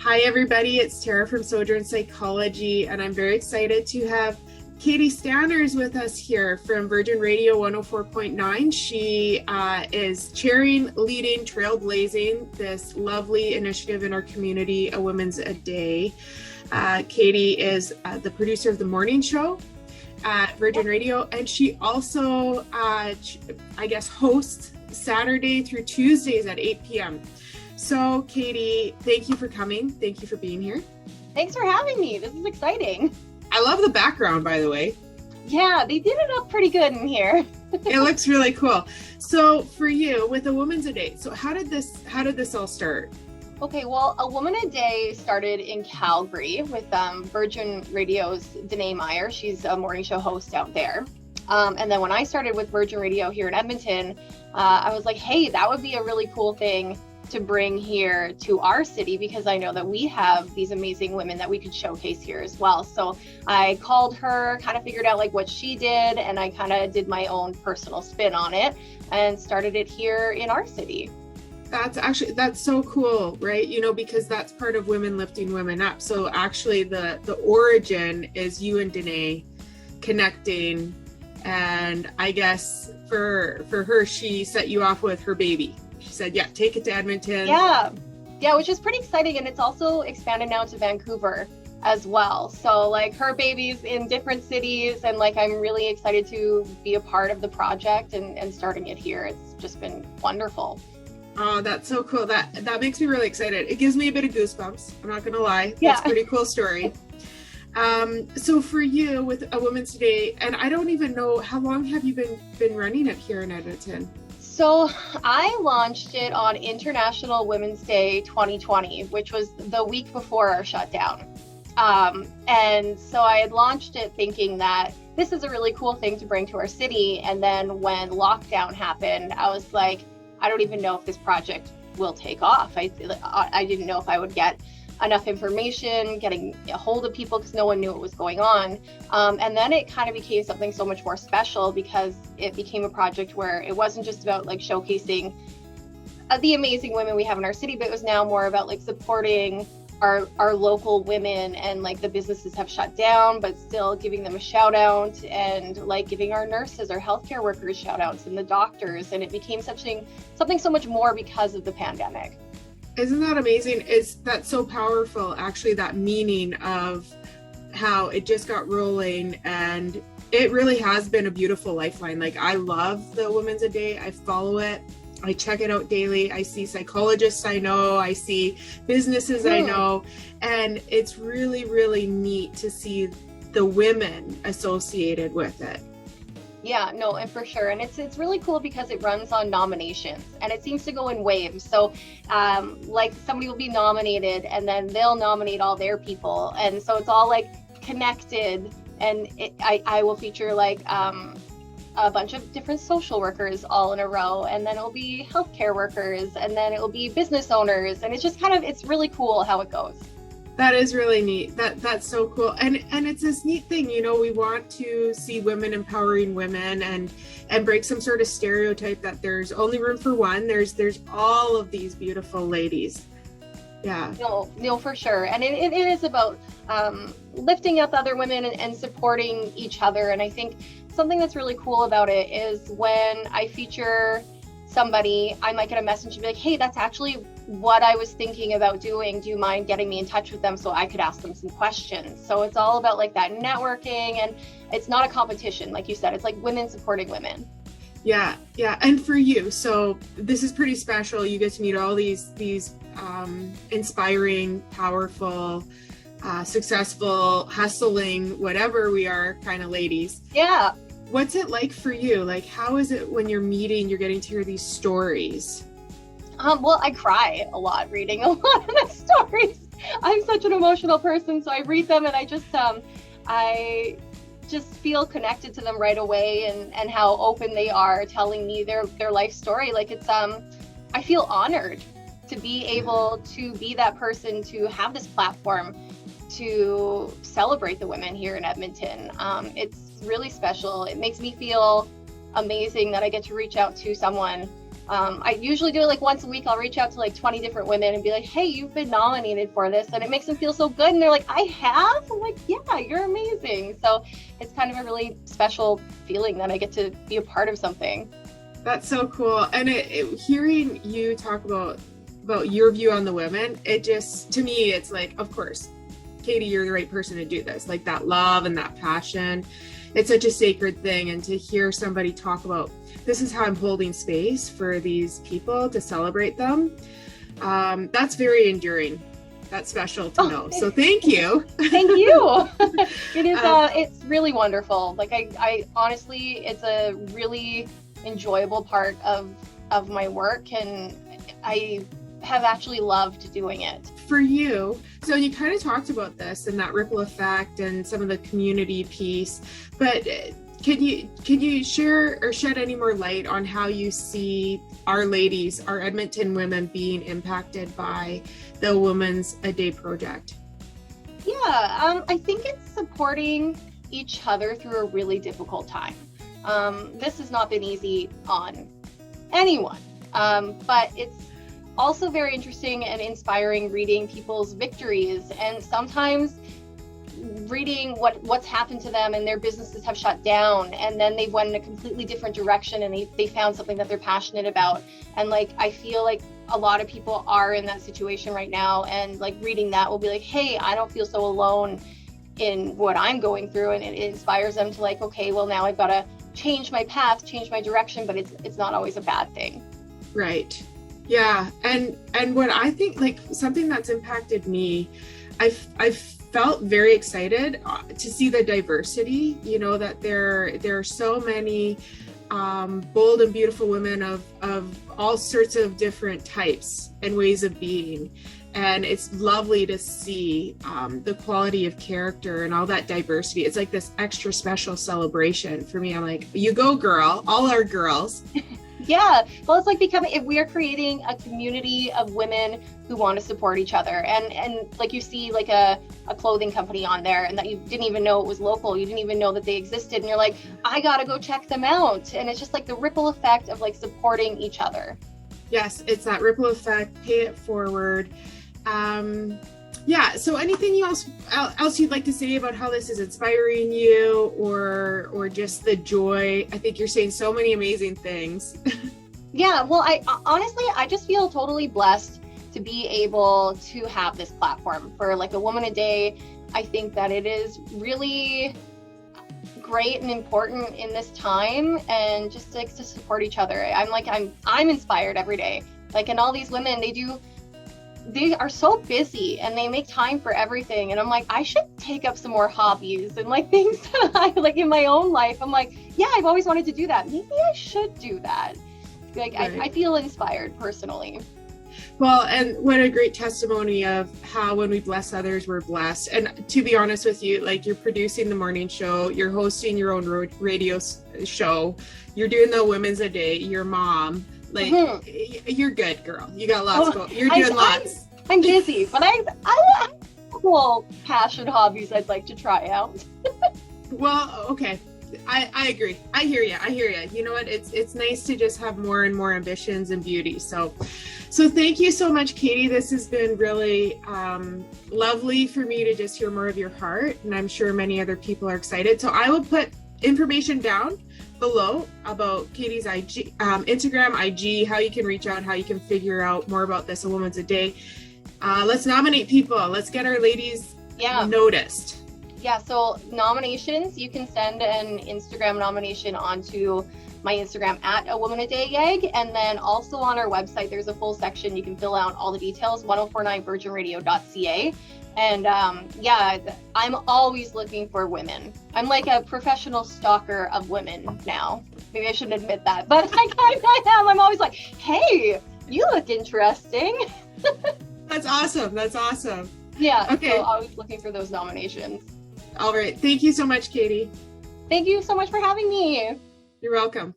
Hi, everybody. It's Tara from Sojourn Psychology, and I'm very excited to have Katie Stanners with us here from Virgin Radio 104.9. She is chairing, leading, trailblazing this lovely initiative in our community, A Woman's a Day. Katie is the producer of the morning show at Virgin Radio, and she also, hosts Saturday through Tuesdays at 8 p.m. So, Katie, thank you for coming. Thank you for being here. Thanks for having me. This is exciting. I love the background, by the way. Yeah, they did it up pretty good in here. It looks really cool. So, for you, with A Woman's a Day, so how did this all start? Okay, well, A Woman a Day started in Calgary with Virgin Radio's Danae Meyer. She's a morning show host out there. And then when I started with Virgin Radio here in Edmonton, I was like, hey, that would be a really cool thing to bring here to our city, because I know that we have these amazing women that we could showcase here as well. So I called her, kind of figured out like what she did, and I kind of did my own personal spin on it and started it here in our city. That's so cool, right? You know, because that's part of women lifting women up. So actually the origin is you and Danae connecting, and I guess for her, she set you off with her baby. She said, yeah, take it to Edmonton. Yeah, which is pretty exciting. And it's also expanded now to Vancouver as well. So like her baby's in different cities, and like I'm really excited to be a part of the project and starting it here. It's just been wonderful. Oh, that's so cool. That makes me really excited. It gives me a bit of goosebumps. I'm not going to lie. Yeah. It's a pretty cool story. So for you with A Woman's Day, and I don't even know, how long have you been running it here in Edmonton? So I launched it on International Women's Day 2020, which was the week before our shutdown. And so I had launched it thinking that this is a really cool thing to bring to our city. And then when lockdown happened, I was like, I don't even know if this project will take off. I didn't know if I would get enough information, getting a hold of people, because no one knew what was going on. And then it kind of became something so much more special, because it became a project where it wasn't just about like showcasing the amazing women we have in our city, but it was now more about like supporting our local women, and like the businesses have shut down, but still giving them a shout out, and like giving our nurses, our healthcare workers shout outs, and the doctors. And it became something so much more because of the pandemic. Isn't that amazing? That's so powerful, actually, that meaning of how it just got rolling, and it really has been a beautiful lifeline. Like, I love the Women's a Day. I follow it. I check it out daily. I see psychologists I know. I see businesses I know. And it's really, really neat to see the women associated with it. Yeah, no, and for sure. And it's really cool because it runs on nominations, and it seems to go in waves. So like somebody will be nominated, and then they'll nominate all their people. And so it's all like connected. And I will feature like a bunch of different social workers all in a row, and then it'll be healthcare workers, and then it'll be business owners. And it's just it's really cool how it goes. That is really neat. That's so cool. And it's this neat thing, you know, we want to see women empowering women and break some sort of stereotype that there's only room for one. There's all of these beautiful ladies. Yeah. No, for sure. And it is about lifting up other women and supporting each other. And I think something that's really cool about it is when I feature somebody, I might get a message and be like, hey, that's actually what I was thinking about doing. Do you mind getting me in touch with them so I could ask them some questions? So it's all about like that networking, and it's not a competition. Like you said, it's like women supporting women. Yeah. And for you, so this is pretty special. You get to meet all these inspiring, powerful, successful, hustling, whatever we are kind of ladies. Yeah. What's it like for you? Like, how is it when you're getting to hear these stories? Well, I cry a lot reading a lot of the stories. I'm such an emotional person, so I read them, and I just feel connected to them right away, and how open they are telling me their life story. Like I feel honored to be able to be that person, to have this platform to celebrate the women here in Edmonton. It's really special. It makes me feel amazing that I get to reach out to someone I usually do it like once a week. I'll reach out to like 20 different women and be like, hey, you've been nominated for this. And it makes them feel so good. And they're like, I have? I'm like, yeah, you're amazing. So it's kind of a really special feeling that I get to be a part of something. That's so cool. And hearing you talk about your view on the women, it just, to me, it's like, of course, Katie, you're the right person to do this. Like that love and that passion. It's such a sacred thing. And to hear somebody talk about, this is how I'm holding space for these people to celebrate them. That's very enduring. That's special to know. So thank you. Thank you. It is, it's really wonderful. Like I honestly, it's a really enjoyable part of my work, and I have actually loved doing it. For you, so you kind of talked about this and that ripple effect and some of the community piece, but can you share or shed any more light on how you see our ladies, our Edmonton women, being impacted by the Women's a Day project? Yeah, I think it's supporting each other through a really difficult time. This has not been easy on anyone, but it's also very interesting and inspiring reading people's victories, and sometimes reading what's happened to them and their businesses have shut down and then they've went in a completely different direction and they found something that they're passionate about. And like I feel like a lot of people are in that situation right now, and like reading that will be like, hey, I don't feel so alone in what I'm going through, and it inspires them to like, okay, well now I've got to change my path, change my direction, but it's not always a bad thing. Right. Yeah. And what I think, like something that's impacted me, I've felt very excited to see the diversity, you know, that there are so many bold and beautiful women of all sorts of different types and ways of being. And it's lovely to see the quality of character and all that diversity. It's like this extra special celebration for me. I'm like, you go girl, all our girls. Yeah, well, it's like if we are creating a community of women who want to support each other, and like you see like a clothing company on there and that you didn't even know it was local, you didn't even know that they existed, and you're like, I gotta go check them out. And it's just like the ripple effect of like supporting each other. Yes, it's that ripple effect, pay it forward. Yeah, so anything else you'd like to say about how this is inspiring you, or just the joy? I think you're saying so many amazing things. Yeah, well, I honestly just feel totally blessed to be able to have this platform for like a Woman a Day. I think that it is really great and important in this time, and just like to support each other. I'm inspired every day. Like, and all these women, they are so busy and they make time for everything, and I'm like, I should take up some more hobbies and like things that I like in my own life. I'm like, yeah, I've always wanted to do that. Maybe I should do that. Like, right. I feel inspired personally. Well, and what a great testimony of how when we bless others, we're blessed. And to be honest with you, like, you're producing the morning show, you're hosting your own radio show, you're doing the Women's a Day, your mom. Like, you're good, girl. You got lots going. You're doing lots. I'm busy, but I have cool passion hobbies I'd like to try out. Well, okay. I agree. I hear you. You know what? It's nice to just have more and more ambitions and beauty. So thank you so much, Katie. This has been really lovely for me to just hear more of your heart, and I'm sure many other people are excited. So I will put information down below about Katie's Instagram, IG, how you can reach out, how you can figure out more about this, A Woman's a Day. Let's nominate people. Let's get our ladies noticed. Yeah, so nominations, you can send an Instagram nomination onto my Instagram at A Woman a Day YAG, and then also on our website, there's a full section. You can fill out all the details, 1049virginradio.ca. And I'm always looking for women. I'm like a professional stalker of women now. Maybe I shouldn't admit that, but I am. I'm always like, hey, you look interesting. That's awesome. Yeah, okay. So always looking for those nominations. All right. Thank you so much, Katie. Thank you so much for having me. You're welcome.